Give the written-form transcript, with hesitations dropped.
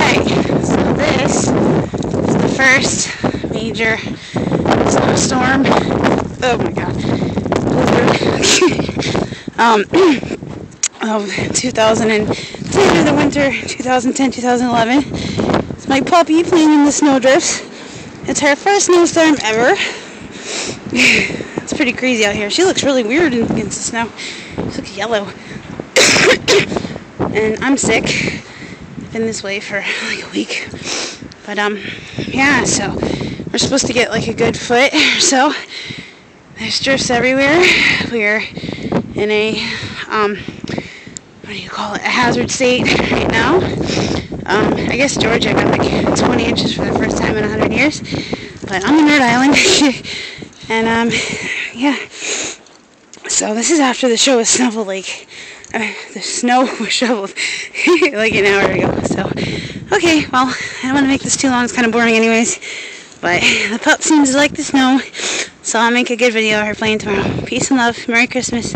Alright, so this is the first major snowstorm. Oh my god. Of 2010, or the winter 2010-2011. It's my puppy playing in the snowdrifts. It's her first snowstorm ever. It's pretty crazy out here. She looks really weird against the snow. She looks yellow. And I'm sick. I've been this way for like a week. But yeah, so we're supposed to get like a good foot or so. There's drifts everywhere. We're in a what do you call it? A hazard state right now. I guess Georgia got like 20 inches for the first time in 100 years. But I'm in Rhode Island. And yeah. So this is after the show was shoveled, like the snow was shoveled like an hour ago. So okay, well, I don't want to make this too long. It's kind of boring anyways. But the pup seems to like the snow, so I'll make a good video of her playing tomorrow. Peace and love. Merry Christmas.